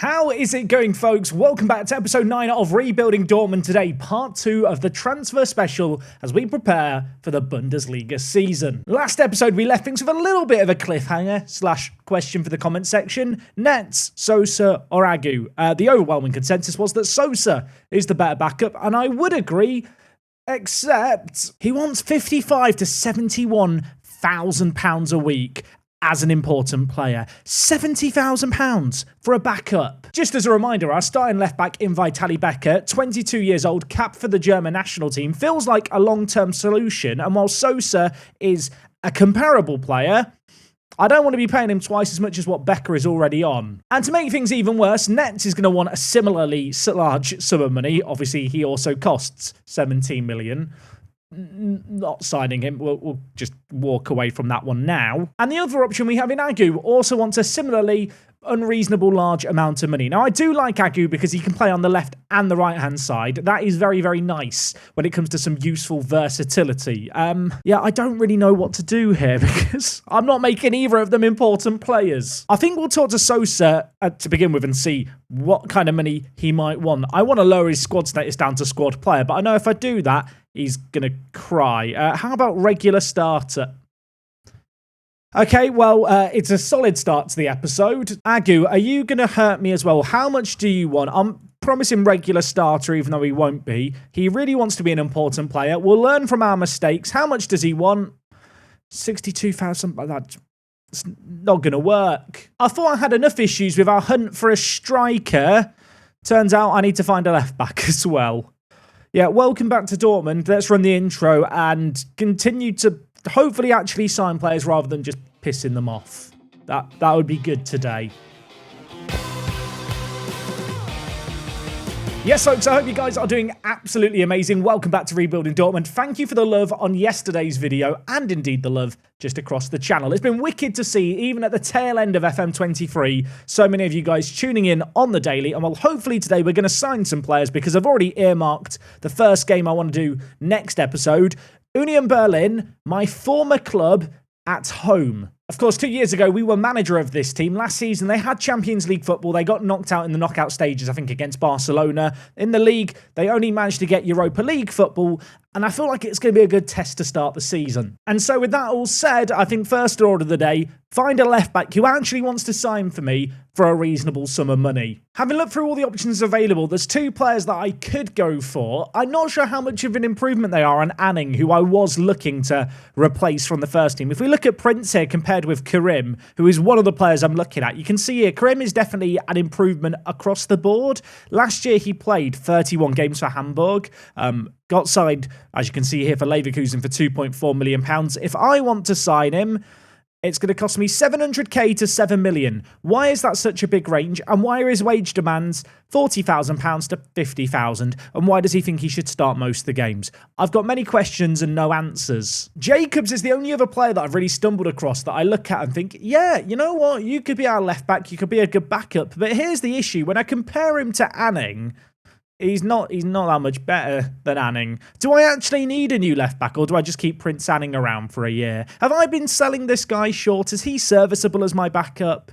How is it going, folks? Welcome back to episode 9 of Rebuilding Dortmund today, part 2 of the transfer special as we prepare for the Bundesliga season. Last episode, we left things with a little bit of a cliffhanger / question for the comment section. Nets, Sosa or Agu? The overwhelming consensus was that Sosa is the better backup, and I would agree, except he wants £55,000 to £71,000 a week. As an important player. £70,000 for a backup. Just as a reminder, our starting left-back in Vitali Becker, 22 years old, capped for the German national team, feels like a long-term solution, and while Sosa is a comparable player, I don't want to be paying him twice as much as what Becker is already on. And to make things even worse, Nets is going to want a similarly large sum of money. Obviously, he also costs 17 million. Not signing him, we'll just walk away from that one now. And the other option we have in Agu also wants a similarly unreasonable large amount of money. Now, I do like Agu because he can play on the left and the right-hand side. That is very, very nice when it comes to some useful versatility. Yeah, I don't really know what to do here because I'm not making either of them important players. I think we'll talk to Sosa to begin with and see what kind of money he might want. I want to lower his squad status down to squad player, but I know if I do that, he's going to cry. How about regular starter? Okay, well, it's a solid start to the episode. Agu, are you going to hurt me as well? How much do you want? I'm promising regular starter, even though he won't be. He really wants to be an important player. We'll learn from our mistakes. How much does he want? 62,000. That's not going to work. I thought I had enough issues with our hunt for a striker. Turns out I need to find a left-back as well. Yeah, welcome back to Dortmund. Let's run the intro and continue to hopefully actually sign players rather than just pissing them off. That would be good today. Yes, folks, I hope you guys are doing absolutely amazing. Welcome back to Rebuilding Dortmund. Thank you for the love on yesterday's video and indeed the love just across the channel. It's been wicked to see, even at the tail end of FM23, so many of you guys tuning in on the daily. And well, hopefully today we're going to sign some players because I've already earmarked the first game I want to do next episode. Union Berlin, my former club at home. Of course, 2 years ago, we were manager of this team. Last season, they had Champions League football. They got knocked out in the knockout stages, I think, against Barcelona. In the league, they only managed to get Europa League football, and I feel like it's going to be a good test to start the season. And so with that all said, I think first order of the day, find a left-back who actually wants to sign for me for a reasonable sum of money. Having looked through all the options available, there's two players that I could go for. I'm not sure how much of an improvement they are on Anning, who I was looking to replace from the first team. If we look at Prince here compared with Karim, who is one of the players I'm looking at, you can see here Karim is definitely an improvement across the board. Last year he played 31 games for Hamburg, got signed, as you can see here, for Leverkusen for £2.4 million. If I want to sign him, it's going to cost me 700k to 7 million. Why is that such a big range? And why are his wage demands £40,000 to 50,000? And why does he think he should start most of the games? I've got many questions and no answers. Jacobs is the only other player that I've really stumbled across that I look at and think, yeah, you know what? You could be our left back. You could be a good backup. But here's the issue. When I compare him to Anning, He's not that much better than Anning. Do I actually need a new left-back, or do I just keep Prince Anning around for a year? Have I been selling this guy short? Is he serviceable as my backup?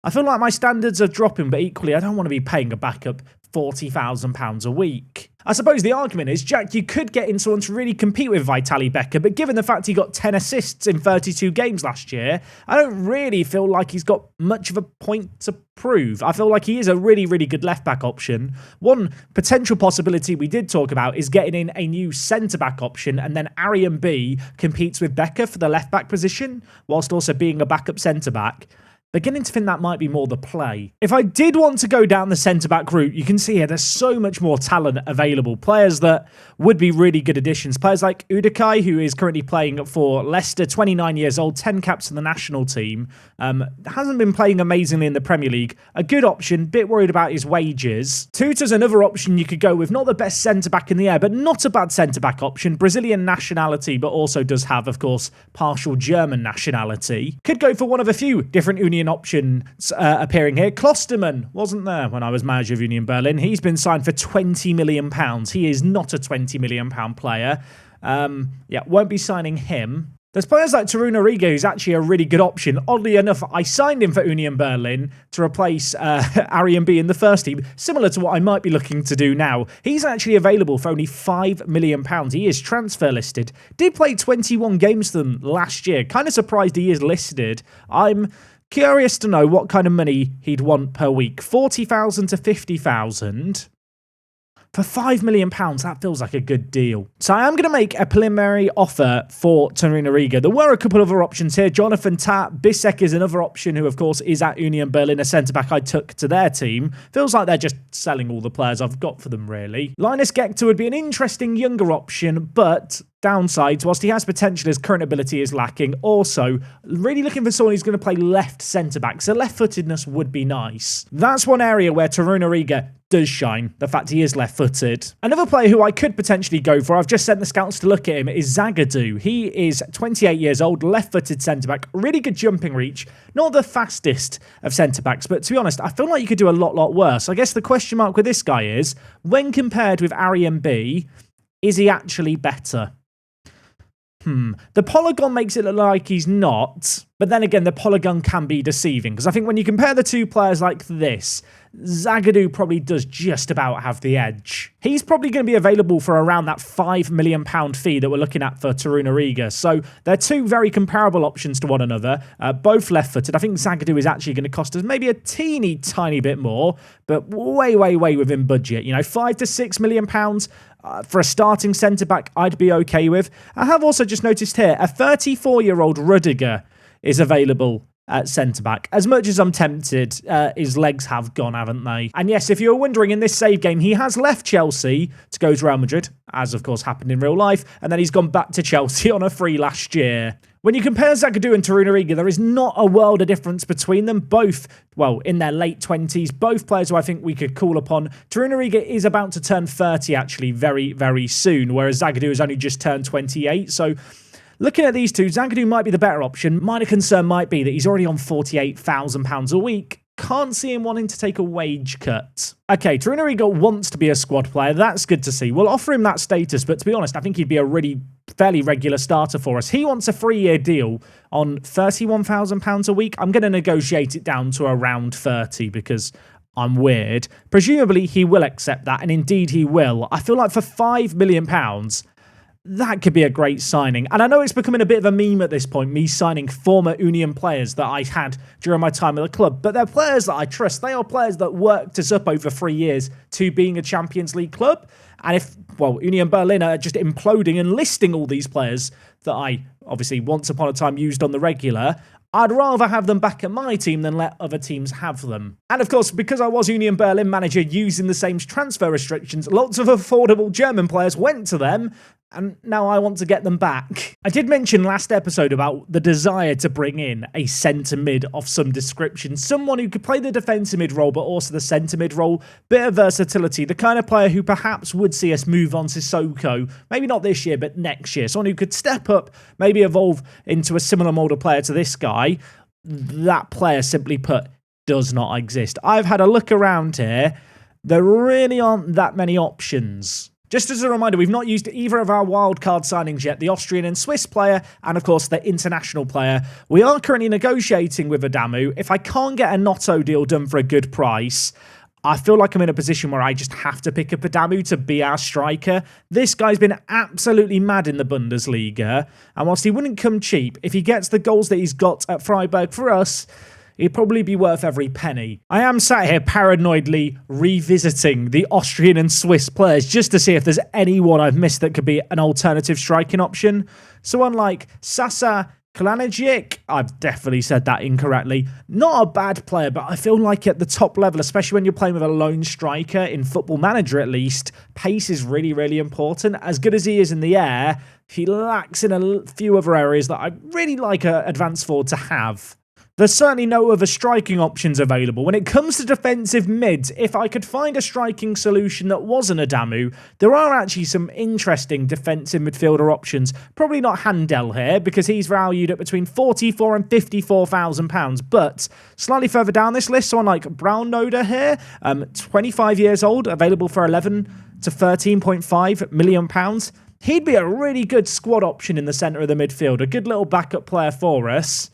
I feel like my standards are dropping, but equally, I don't want to be paying a backup £40,000 a week. I suppose the argument is, Jack, you could get in someone to really compete with Vitali Becker, but given the fact he got 10 assists in 32 games last year, I don't really feel like he's got much of a point to prove. I feel like he is a really, really good left-back option. One potential possibility we did talk about is getting in a new centre-back option, and then Arian B competes with Becker for the left-back position, whilst also being a backup centre-back. Beginning to think that might be more the play. If I did want to go down the centre-back route, you can see here there's so much more talent available. Players that would be really good additions. Players like Udekai, who is currently playing for Leicester, 29 years old, 10 caps for the national team. Hasn't been playing amazingly in the Premier League. A good option, bit worried about his wages. Tutor's another option you could go with. Not the best centre-back in the air, but not a bad centre-back option. Brazilian nationality, but also does have, of course, partial German nationality. Could go for one of a few different Union options appearing here. Klosterman wasn't there when I was manager of Union Berlin. He's been signed for £20 million. He is not a £20 million player. Yeah, won't be signing him. There's players like Torun Origa, who's actually a really good option. Oddly enough, I signed him for Union Berlin to replace Arian B in the first team, similar to what I might be looking to do now. He's actually available for only £5 million. He is transfer listed. Did play 21 games for them last year. Kind of surprised he is listed. I'm curious to know what kind of money he'd want per week. 40,000 to 50,000. For £5 million, that feels like a good deal. So I am going to make a preliminary offer for Torun Origa. There were a couple of other options here. Jonathan Bissek is another option, who, of course, is at Union Berlin, a centre-back I took to their team. Feels like they're just selling all the players I've got for them, really. Linus Gekter would be an interesting younger option, but downsides, whilst he has potential, his current ability is lacking. Also, really looking for someone who's going to play left centre-back, so left-footedness would be nice. That's one area where Torun Origa does shine, the fact he is left-footed. Another player who I could potentially go for, I've just sent the scouts to look at him, is Zagadou. He is 28 years old, left-footed centre-back, really good jumping reach, not the fastest of centre-backs, but to be honest, I feel like you could do a lot worse. I guess the question mark with this guy is, when compared with Arian B, is he actually better? The polygon makes it look like he's not, but then again, the polygon can be deceiving, because I think when you compare the two players like this, Zagadou probably does just about have the edge. He's probably going to be available for around that £5 million fee that we're looking at for Torun Origa. So they're two very comparable options to one another, both left-footed. I think Zagadou is actually going to cost us maybe a teeny tiny bit more, but way within budget. You know, £5 to £6 million for a starting centre-back I'd be okay with. I have also just noticed here, a 34-year-old Rudiger is available at centre-back. As much as I'm tempted, his legs have gone, haven't they? And yes, if you were wondering, in this save game, he has left Chelsea to go to Real Madrid, as of course happened in real life, and then he's gone back to Chelsea on a free last year. When you compare Zagadou and Torun Origa, there is not a world of difference between them. Both, well, in their late 20s, both players who I think we could call upon. Torun Origa is about to turn 30, actually, very soon, whereas Zagadou has only just turned 28, so looking at these two, Zagadou might be the better option. Minor concern might be that he's already on £48,000 a week. Can't see him wanting to take a wage cut. Okay, Torun Origa wants to be a squad player. That's good to see. We'll offer him that status, but to be honest, I think he'd be a really fairly regular starter for us. He wants a 3-year deal on £31,000 a week. I'm going to negotiate it down to around 30 because I'm weird. Presumably, he will accept that, and indeed he will. I feel like for £5 million, that could be a great signing. And I know it's becoming a bit of a meme at this point, me signing former Union players that I had during my time at the club. But they're players that I trust. They are players that worked us up over 3 years to being a Champions League club. And if, well, Union Berlin are just imploding and listing all these players that I obviously once upon a time used on the regular, I'd rather have them back at my team than let other teams have them. And of course, because I was Union Berlin manager using the same transfer restrictions, lots of affordable German players went to them, and now I want to get them back. I did mention last episode about the desire to bring in a centre mid of some description. Someone who could play the defensive mid role, but also the centre mid role. Bit of versatility. The kind of player who perhaps would see us move on Sissoko. Maybe not this year, but next year. Someone who could step up, maybe evolve into a similar mould of player to this guy. That player, simply put, does not exist. I've had a look around here. There really aren't that many options. Just as a reminder, we've not used either of our wildcard signings yet, the Austrian and Swiss player, and of course the international player. We are currently negotiating with Adamu. If I can't get a Notto deal done for a good price, I feel like I'm in a position where I just have to pick up Adamu to be our striker. This guy's been absolutely mad in the Bundesliga, and whilst he wouldn't come cheap, if he gets the goals that he's got at Freiburg for us, it'd probably be worth every penny. I am sat here paranoidly revisiting the Austrian and Swiss players just to see if there's anyone I've missed that could be an alternative striking option. Someone like Sasa Kalanic, I've definitely said that incorrectly. Not a bad player, but I feel like at the top level, especially when you're playing with a lone striker, in Football Manager at least, pace is really important. As good as he is in the air, he lacks in a few other areas that I'd really like an advanced forward to have. There's certainly no other striking options available. When it comes to defensive mids, if I could find a striking solution that wasn't Adamu, there are actually some interesting defensive midfielder options. Probably not Handel here, because he's valued at between £44,000 and £54,000. But slightly further down this list, someone like Braunnoder here, 25 years old, available for £11 to £13.5 million. He'd be a really good squad option in the centre of the midfield, a good little backup player for us.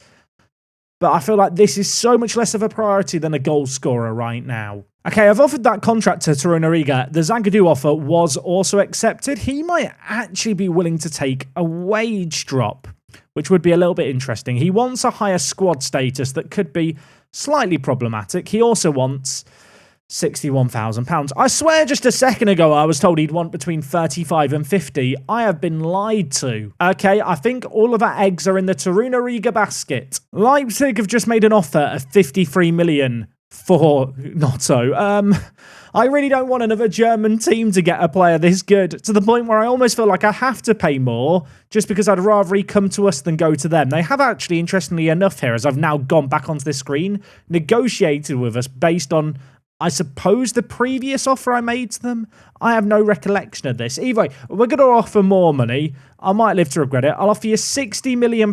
But I feel like this is so much less of a priority than a goal scorer right now. Okay, I've offered that contract to Dortmund Relegated. The Zagadou offer was also accepted. He might actually be willing to take a wage drop, which would be a little bit interesting. He wants a higher squad status that could be slightly problematic. He also wants £61,000. I swear just a second ago I was told he'd want between 35 and 50. I have been lied to. Okay, I think all of our eggs are in the Toruna Riga basket. Leipzig have just made an offer of 53 million for Notto. I really don't want another German team to get a player this good, to the point where I almost feel like I have to pay more just because I'd rather he come to us than go to them. They have actually, interestingly enough here, as I've now gone back onto this screen, negotiated with us based on, I suppose, the previous offer I made to them. I have no recollection of this. Either way, we're going to offer more money. I might live to regret it. I'll offer you £60 million.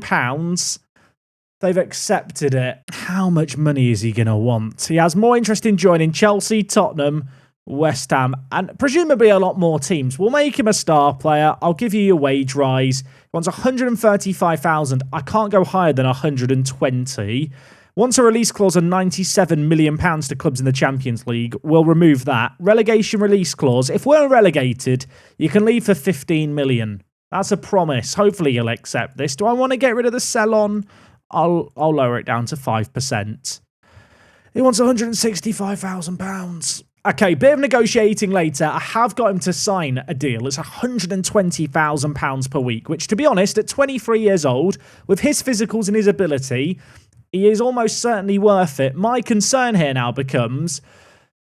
They've accepted it. How much money is he going to want? He has more interest in joining Chelsea, Tottenham, West Ham, and presumably a lot more teams. We'll make him a star player. I'll give you your wage rise. He wants 135,000. I can't go higher than 120. Wants a release clause of £97 million to clubs in the Champions League. We'll remove that. Relegation release clause. If we're relegated, you can leave for 15 million. That's a promise. Hopefully you'll accept this. Do I want to get rid of the sell-on? I'll lower it down to 5%. He wants £165,000. Okay, bit of negotiating later. I have got him to sign a deal. It's £120,000 per week, which, to be honest, at 23 years old, with his physicals and his ability, he is almost certainly worth it. My concern here now becomes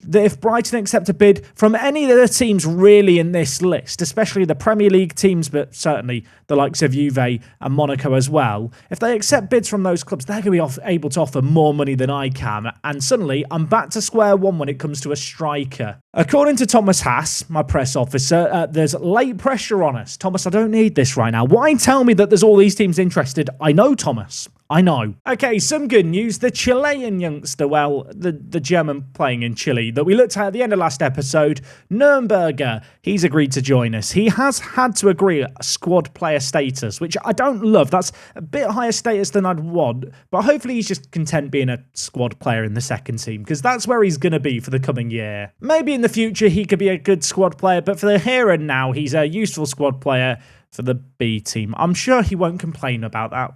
that if Brighton accept a bid from any of the teams really in this list, especially the Premier League teams, but certainly the likes of Juve and Monaco as well, if they accept bids from those clubs, they're going to be able to offer more money than I can. And suddenly, I'm back to square one when it comes to a striker. According to Thomas Haas, my press officer, there's late pressure on us. Thomas, I don't need this right now. Why tell me that there's all these teams interested? I know, Thomas. I know. Okay, some good news. The Chilean youngster, well, the German playing in Chile that we looked at the end of last episode, Nürnberger, he's agreed to join us. He has had to agree a squad player status, which I don't love. That's a bit higher status than I'd want, but hopefully he's just content being a squad player in the second team, because that's where he's going to be for the coming year. Maybe in the future he could be a good squad player, but for the here and now, he's a useful squad player for the B team. I'm sure he won't complain about that.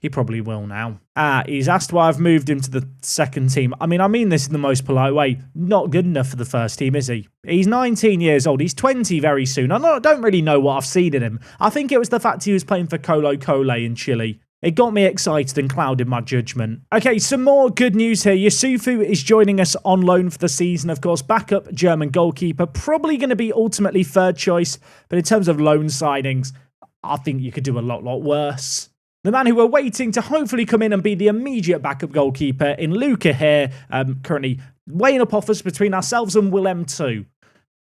He probably will now. He's asked why I've moved him to the second team. I mean this in the most polite way. Not good enough for the first team, is he? He's 19 years old. He's 20 very soon. I don't really know what I've seen in him. I think it was the fact he was playing for Colo Colo in Chile. It got me excited and clouded my judgment. Okay, some more good news here. Yusufu is joining us on loan for the season. Of course, backup German goalkeeper. Probably going to be ultimately third choice. But in terms of loan signings, I think you could do a lot worse. The man who we're waiting to hopefully come in and be the immediate backup goalkeeper in Luca here, currently weighing up offers between ourselves and Willem 2.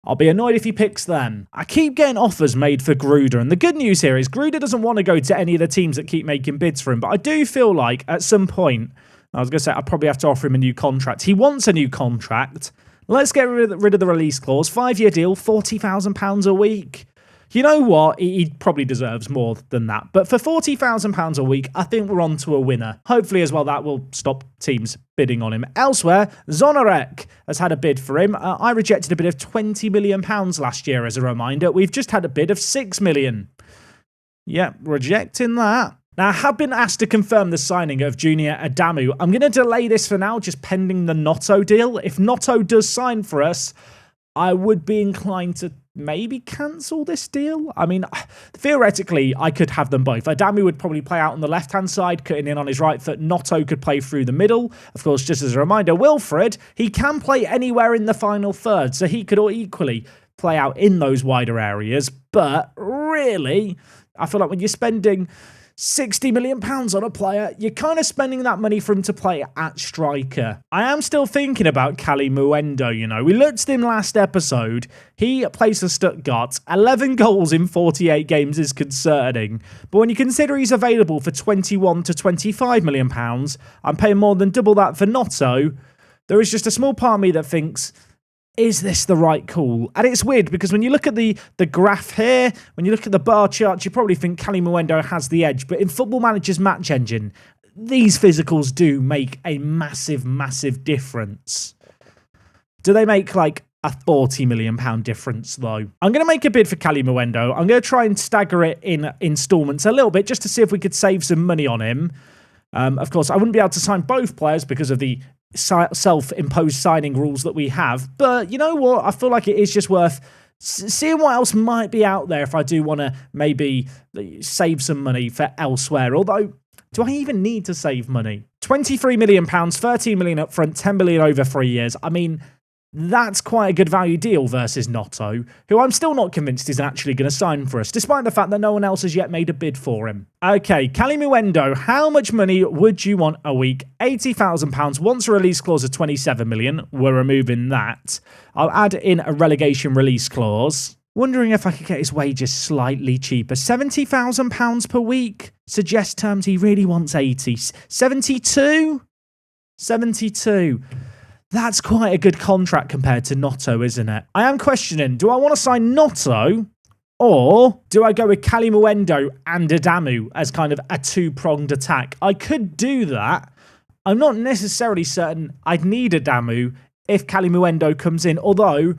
I'll be annoyed if he picks them. I keep getting offers made for Gruder, and the good news here is Gruder doesn't want to go to any of the teams that keep making bids for him, but I do feel like at some point, I was going to say I'd probably have to offer him a new contract. He wants a new contract. Let's get rid of the release clause. 5-year deal, £40,000 a week. You know what? He probably deserves more than that. But for £40,000 a week, I think we're on to a winner. Hopefully as well that will stop teams bidding on him. Elsewhere, Zonarek has had a bid for him. I rejected a bid of £20 million last year as a reminder. We've just had a bid of £6 million. Yep, rejecting that. Now, I have been asked to confirm the signing of Junior Adamu. I'm going to delay this for now, just pending the Notto deal. If Notto does sign for us, I would be inclined to maybe cancel this deal. I mean, theoretically, I could have them both. Adamu would probably play out on the left-hand side, cutting in on his right foot. Notto could play through the middle. Of course, just as a reminder, Wilfred, he can play anywhere in the final third, so he could equally play out in those wider areas. But really, I feel like when you're spending £60 million on a player, you're kind of spending that money for him to play at striker. I am still thinking about Cali Muendo, you know. We looked at him last episode. He plays for Stuttgart. 11 goals in 48 games is concerning. But when you consider he's available for £21 to £25 million, I'm paying more than double that for Notto. There is just a small part of me that thinks is this the right call? And it's weird because when you look at the graph here, when you look at the bar charts, you probably think Cali Mwendo has the edge. But in Football Manager's match engine, these physicals do make a massive, massive difference. Do they make like a £40 million difference, though? I'm going to make a bid for Cali Mwendo. I'm going to try and stagger it in installments a little bit just to see if we could save some money on him. Of course, I wouldn't be able to sign both players because of the self-imposed signing rules that we have. But you know what? I feel like it is just worth seeing what else might be out there if I do want to maybe save some money for elsewhere. Although, do I even need to save money? £23 million, 13 million up front, 10 million over 3 years. I mean, that's quite a good value deal versus Notto, who I'm still not convinced is actually going to sign for us, despite the fact that no one else has yet made a bid for him. Okay, Cali Mwendo, how much money would you want a week? £80,000, once a release clause of 27 million. We're removing that. I'll add in a relegation release clause. Wondering if I could get his wages slightly cheaper. £70,000 per week. Suggest terms he really wants 80. 72? 72. That's quite a good contract compared to Notto, isn't it? I am questioning, do I want to sign Notto or do I go with Cali Mwendo and Adamu as kind of a two-pronged attack? I could do that. I'm not necessarily certain I'd need Adamu if Cali Mwendo comes in, although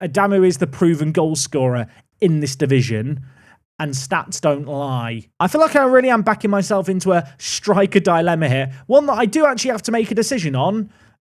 Adamu is the proven goal scorer in this division and stats don't lie. I feel like I really am backing myself into a striker dilemma here, one that I do actually have to make a decision on.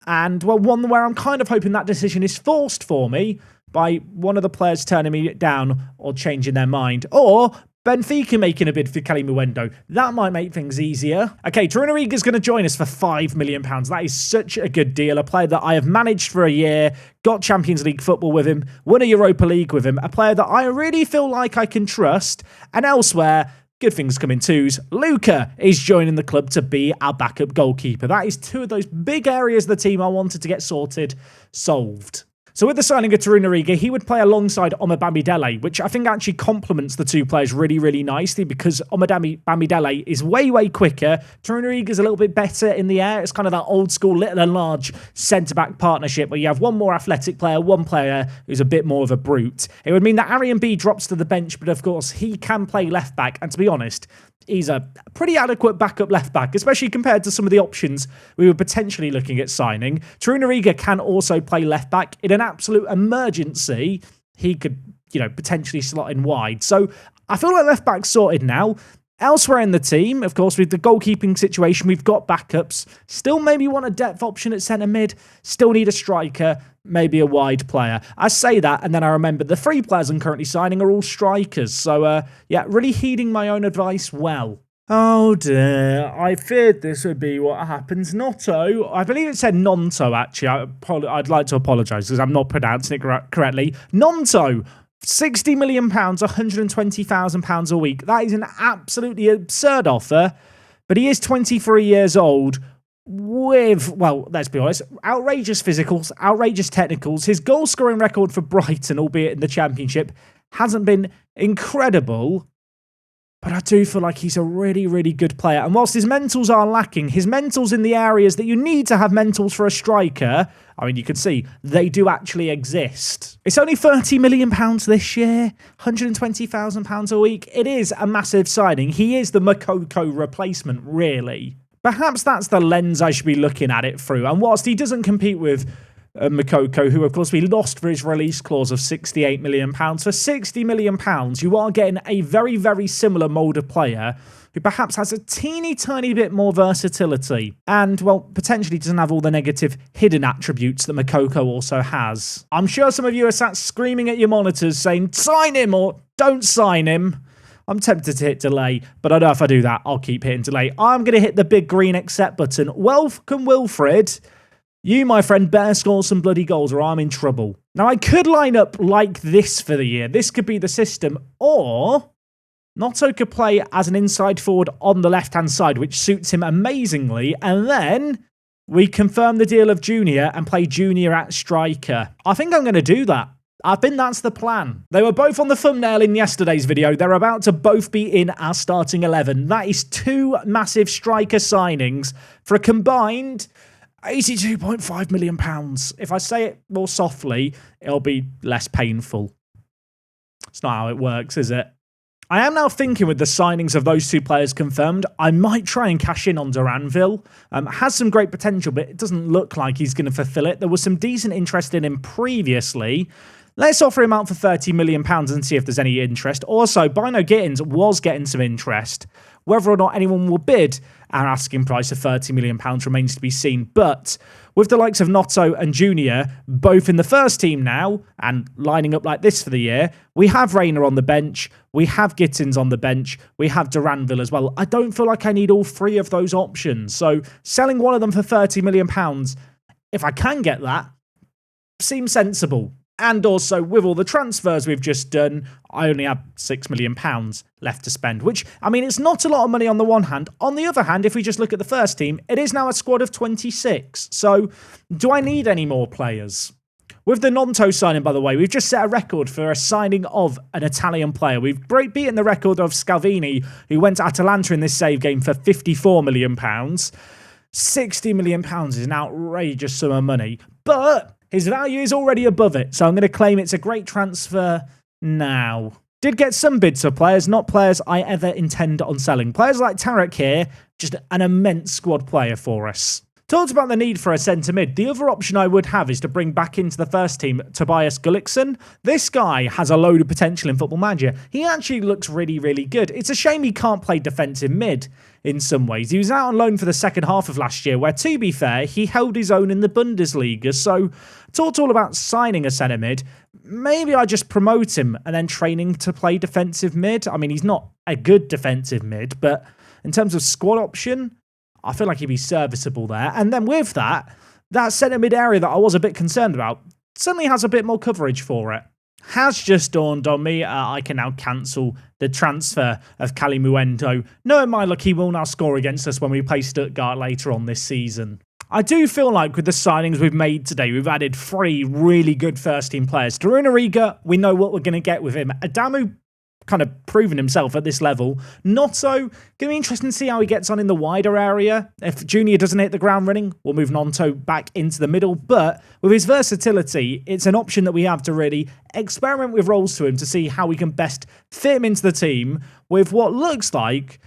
And, well, one where I'm kind of hoping that decision is forced for me by one of the players turning me down or changing their mind. Or Benfica making a bid for Cali Mwendo. That might make things easier. Okay, Torunariga's going to join us for £5 million. That is such a good deal. A player that I have managed for a year, got Champions League football with him, won a Europa League with him. A player that I really feel like I can trust. And elsewhere, good things come in twos. Luca is joining the club to be our backup goalkeeper. That is two of those big areas of the team I wanted to get sorted, solved. So with the signing of Torunariga, he would play alongside Bamidele, which I think actually complements the two players really, really nicely because Bamidele is way, way quicker. Torunariga's a little bit better in the air. It's kind of that old school little and large centre-back partnership where you have one more athletic player, one player who's a bit more of a brute. It would mean that Arian B drops to the bench, but of course he can play left-back. And to be honest, he's a pretty adequate backup left-back, especially compared to some of the options we were potentially looking at signing. Torunariga can also play left-back. In an absolute emergency, he could, potentially slot in wide. So I feel like left-back's sorted now. Elsewhere in the team, of course, with the goalkeeping situation, we've got backups. Still maybe want a depth option at centre mid. Still need a striker, maybe a wide player. I say that, and then I remember the 3 players I'm currently signing are all strikers. So, yeah, really heeding my own advice well. Oh dear, I feared this would be what happens. Notto, I believe it said Nonto, actually. I'd like to apologise because I'm not pronouncing it correctly. Nonto. £60 million, £120,000 a week. That is an absolutely absurd offer, but he is 23 years old with, well, let's be honest, outrageous physicals, outrageous technicals. His goal-scoring record for Brighton, albeit in the Championship, hasn't been incredible, but I do feel like he's a really, really good player. And whilst his mentals are lacking, his mentals in the areas that you need to have mentals for a striker, I mean, you can see they do actually exist. It's only £30 million this year, £120,000 a week. It is a massive signing. He is the Makoko replacement, really. Perhaps that's the lens I should be looking at it through. And whilst he doesn't compete with Makoko, who of course we lost for his release clause of £68 million. For £60 million, you are getting a very, very similar mould of player who perhaps has a teeny tiny bit more versatility and, well, potentially doesn't have all the negative hidden attributes that Makoko also has. I'm sure some of you are sat screaming at your monitors saying, sign him or don't sign him. I'm tempted to hit delay, but I know if I do that, I'll keep hitting delay. I'm going to hit the big green accept button. Welcome, Wilfred. You, my friend, better score some bloody goals or I'm in trouble. Now, I could line up like this for the year. This could be the system. Or Notto could play as an inside forward on the left-hand side, which suits him amazingly. And then we confirm the deal of Junior and play Junior at striker. I think I'm going to do that. I think that's the plan. They were both on the thumbnail in yesterday's video. They're about to both be in our starting 11. That is 2 massive striker signings for a combined £82.5 million. If I say it more softly, it'll be less painful. It's not how it works, is it? I am now thinking with the signings of those two players confirmed, I might try and cash in on Duranville. Has some great potential, but it doesn't look like he's going to fulfill it. There was some decent interest in him previously. Let's offer him out for £30 million and see if there's any interest. Also, Bino Gittins was getting some interest. Whether or not anyone will bid our asking price of £30 million remains to be seen. But with the likes of Notto and Junior both in the first team now and lining up like this for the year, we have Rayner on the bench, we have Gittins on the bench, we have Duranville as well. I don't feel like I need all three of those options. So selling one of them for £30 million, if I can get that, seems sensible. And also, with all the transfers we've just done, I only have £6 million left to spend, which, I mean, it's not a lot of money on the one hand. On the other hand, if we just look at the first team, it is now a squad of 26. So, do I need any more players? With the Nonto signing, by the way, we've just set a record for a signing of an Italian player. We've beaten the record of Scalvini, who went to Atalanta in this save game for £54 million. £60 million is an outrageous sum of money, but his value is already above it, so I'm going to claim it's a great transfer now. Did get some bids for players, not players I ever intend on selling. Players like Tarek here, just an immense squad player for us. Talked about the need for a centre mid. The other option I would have is to bring back into the first team Tobias Gullikson. This guy has a load of potential in Football Manager. He actually looks really, really good. It's a shame he can't play defensive mid in some ways. He was out on loan for the second half of last year, where, to be fair, he held his own in the Bundesliga. So, talked all about signing a centre mid. Maybe I just promote him and then train him to play defensive mid. I mean, he's not a good defensive mid, but in terms of squad option, I feel like he'd be serviceable there. And then with that centre mid area that I was a bit concerned about suddenly has a bit more coverage for it. Has just dawned on me I can now cancel the transfer of Kalimuendo. Knowing my luck, he will now score against us when we play Stuttgart later on this season. I do feel like with the signings we've made today, we've added 3 really good first-team players. Darunariga, we know what we're going to get with him. Adamu, kind of proven himself at this level. Notto, going to be interesting to see how he gets on in the wider area. If Junior doesn't hit the ground running, we'll move Nonto back into the middle. But with his versatility, it's an option that we have to really experiment with roles to him to see how we can best fit him into the team with what looks like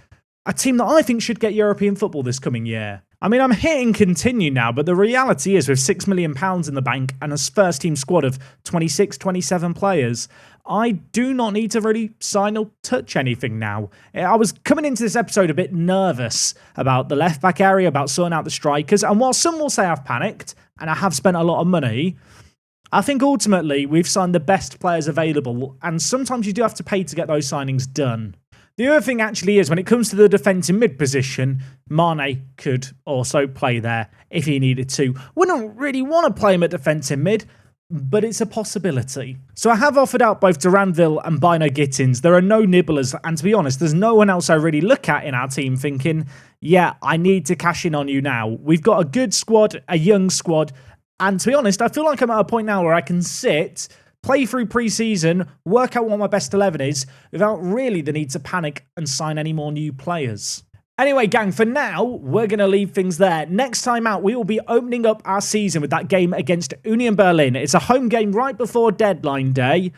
a team that I think should get European football this coming year. I mean, I'm hitting continue now, but the reality is with £6 million in the bank and a first team squad of 26, 27 players, I do not need to really sign or touch anything now. I was coming into this episode a bit nervous about the left back area, about sorting out the strikers, and while some will say I've panicked and I have spent a lot of money, I think ultimately we've signed the best players available, and sometimes you do have to pay to get those signings done. The other thing actually is when it comes to the defensive mid position, Mane could also play there if he needed to. Wouldn't really want to play him at defensive mid, but it's a possibility. So I have offered out both Duranville and Bino Gittins. There are no nibblers, and to be honest, there's no one else I really look at in our team thinking, yeah, I need to cash in on you now. We've got a good squad, a young squad, and to be honest, I feel like I'm at a point now where I can sit, play through pre-season, work out what my best 11 is, without really the need to panic and sign any more new players. Anyway, gang, for now, we're going to leave things there. Next time out, we will be opening up our season with that game against Union Berlin. It's a home game right before deadline day.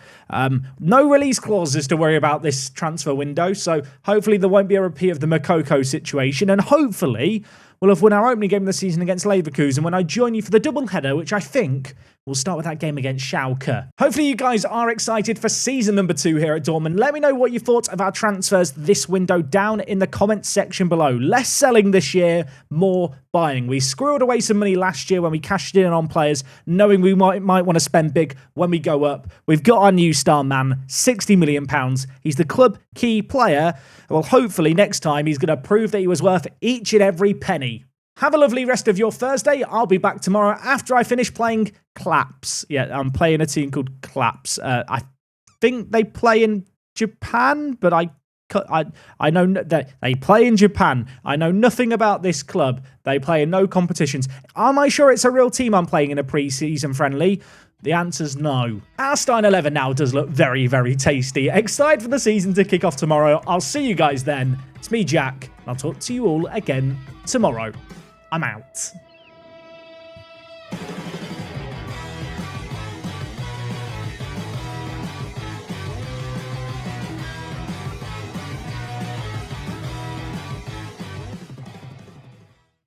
No release clauses to worry about this transfer window, so hopefully there won't be a repeat of the Makoko situation, and hopefully we'll have won our opening game of the season against Leverkusen when I join you for the doubleheader, which I think we'll start with that game against Schalke. Hopefully you guys are excited for season number 2 here at Dortmund. Let me know what you thought of our transfers this window down in the comments section below. Less selling this year, more buying. We squirreled away some money last year when we cashed in on players, knowing we might want to spend big when we go up. We've got our new star man, £60 million. He's the club key player. Well, hopefully next time he's going to prove that he was worth each and every penny. Have a lovely rest of your Thursday. I'll be back tomorrow after I finish playing Claps. Yeah, I'm playing a team called Claps. I think they play in Japan, but I know that they play in Japan. I know nothing about this club. They play in no competitions. Am I sure it's a real team I'm playing in a pre-season friendly? The answer's no. Our Stein 11 now does look very, very tasty. Excited for the season to kick off tomorrow. I'll see you guys then. It's me, Jack, and I'll talk to you all again tomorrow. I'm out.